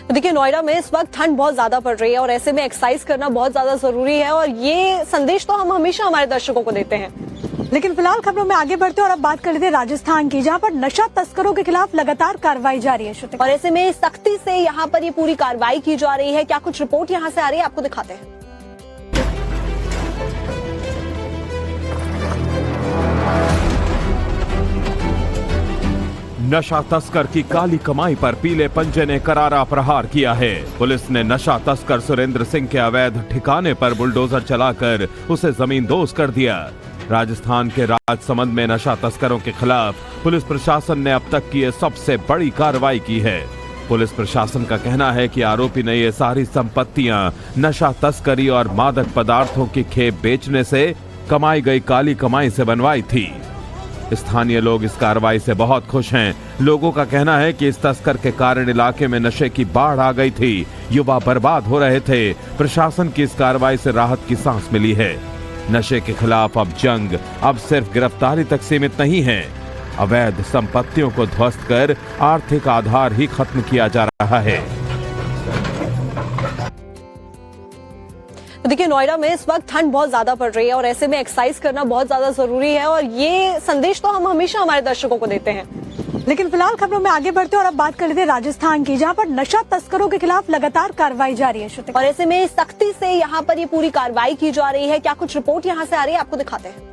देखिए, नोएडा में इस वक्त ठंड बहुत ज्यादा पड़ रही है और ऐसे में एक्सरसाइज करना बहुत ज्यादा जरूरी है और ये संदेश तो हम हमेशा हमारे दर्शकों को देते हैं। लेकिन फिलहाल खबरों में आगे बढ़ते और अब बात कर लेते हैं राजस्थान की, जहां पर नशा तस्करों के खिलाफ लगातार कार्रवाई जारी है। और ऐसे में सख्ती से यहाँ पर ये पूरी कार्रवाई की जा रही है। क्या कुछ रिपोर्ट यहाँ से आ रही है, आपको दिखाते हैं। नशा तस्कर की काली कमाई पर पीले पंजे ने करारा प्रहार किया है। पुलिस ने नशा तस्कर सुरेंद्र सिंह के अवैध ठिकाने पर बुलडोजर चलाकर उसे जमींदोज कर दिया। राजस्थान के राजसमंद में नशा तस्करों के खिलाफ पुलिस प्रशासन ने अब तक की ये सबसे बड़ी कार्रवाई की है। पुलिस प्रशासन का कहना है कि आरोपी ने ये सारी संपत्तियां नशा तस्करी और मादक पदार्थों की खेप बेचने से कमाई गई काली कमाई से बनवाई थी। स्थानीय लोग इस कार्रवाई से बहुत खुश हैं। लोगों का कहना है कि इस तस्कर के कारण इलाके में नशे की बाढ़ आ गई थी, युवा बर्बाद हो रहे थे। प्रशासन की इस कार्रवाई से राहत की सांस मिली है। नशे के खिलाफ अब जंग अब सिर्फ गिरफ्तारी तक सीमित नहीं है। अवैध संपत्तियों को ध्वस्त कर आर्थिक आधार ही खत्म किया जा रहा है। देखिए, नोएडा में इस वक्त ठंड बहुत ज्यादा पड़ रही है और ऐसे में एक्सरसाइज करना बहुत ज्यादा जरूरी है और ये संदेश तो हम हमेशा हमारे दर्शकों को देते हैं। लेकिन फिलहाल खबरों में आगे बढ़ते और अब बात कर लेते हैं राजस्थान की, जहां पर नशा तस्करों के खिलाफ लगातार कार्रवाई जारी है। और ऐसे में सख्ती से यहाँ पर ये पूरी कार्रवाई की जा रही है। क्या कुछ रिपोर्ट यहाँ से आ रही है, आपको दिखाते हैं।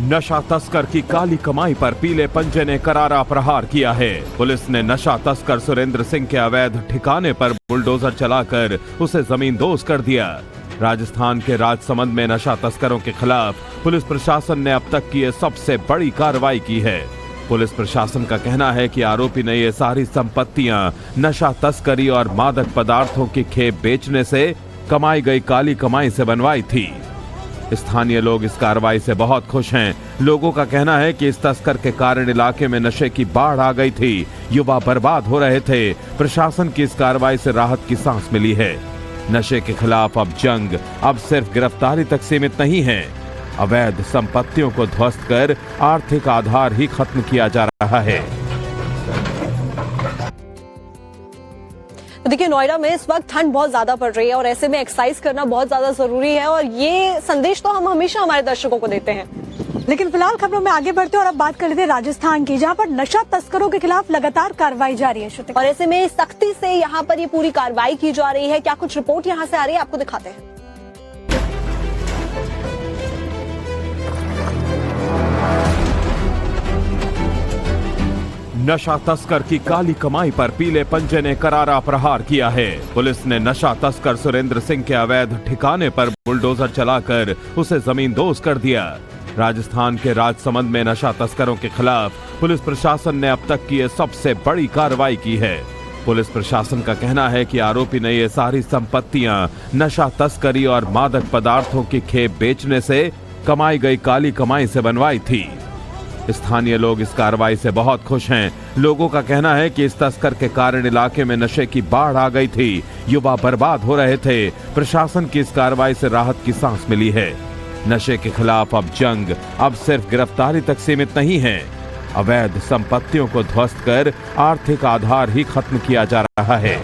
नशा तस्कर की काली कमाई पर पीले पंजे ने करारा प्रहार किया है। पुलिस ने नशा तस्कर सुरेंद्र सिंह के अवैध ठिकाने पर बुलडोजर चलाकर उसे जमींदोज कर दिया। राजस्थान के राजसमंद में नशा तस्करों के खिलाफ पुलिस प्रशासन ने अब तक की ये सबसे बड़ी कार्रवाई की है। पुलिस प्रशासन का कहना है कि आरोपी ने ये सारी संपत्तियां नशा तस्करी और मादक पदार्थों की खेप बेचने से कमाई गई काली कमाई से बनवाई थी। स्थानीय लोग इस कार्रवाई से बहुत खुश हैं। लोगों का कहना है कि इस तस्कर के कारण इलाके में नशे की बाढ़ आ गई थी, युवा बर्बाद हो रहे थे। प्रशासन की इस कार्रवाई से राहत की सांस मिली है। नशे के खिलाफ अब जंग अब सिर्फ गिरफ्तारी तक सीमित नहीं है। अवैध संपत्तियों को ध्वस्त कर आर्थिक आधार ही खत्म किया जा रहा है। देखिए, नोएडा में इस वक्त ठंड बहुत ज्यादा पड़ रही है और ऐसे में एक्सरसाइज करना बहुत ज्यादा जरूरी है और ये संदेश तो हम हमेशा हमारे दर्शकों को देते हैं। लेकिन फिलहाल खबरों में आगे बढ़ते और अब बात कर लेते हैं राजस्थान की, जहां पर नशा तस्करों के खिलाफ लगातार कार्रवाई जारी है। और ऐसे में सख्ती से यहाँ पर ये पूरी कार्रवाई की जा रही है। क्या कुछ रिपोर्ट यहाँ से आ रही है, आपको दिखाते हैं। नशा तस्कर की काली कमाई पर पीले पंजे ने करारा प्रहार किया है। पुलिस ने नशा तस्कर सुरेंद्र सिंह के अवैध ठिकाने पर बुलडोजर चलाकर उसे जमींदोज कर दिया। राजस्थान के राजसमंद में नशा तस्करों के खिलाफ पुलिस प्रशासन ने अब तक की ये सबसे बड़ी कार्रवाई की है। पुलिस प्रशासन का कहना है कि आरोपी ने ये सारी संपत्तियां नशा तस्करी और मादक पदार्थों की खेप बेचने से कमाई गई काली कमाई से बनवाई थी। स्थानीय लोग इस कार्रवाई से बहुत खुश हैं। लोगों का कहना है कि इस तस्कर के कारण इलाके में नशे की बाढ़ आ गई थी, युवा बर्बाद हो रहे थे। प्रशासन की इस कार्रवाई से राहत की सांस मिली है। नशे के खिलाफ अब जंग अब सिर्फ गिरफ्तारी तक सीमित नहीं है। अवैध संपत्तियों को ध्वस्त कर आर्थिक आधार ही खत्म किया जा रहा है।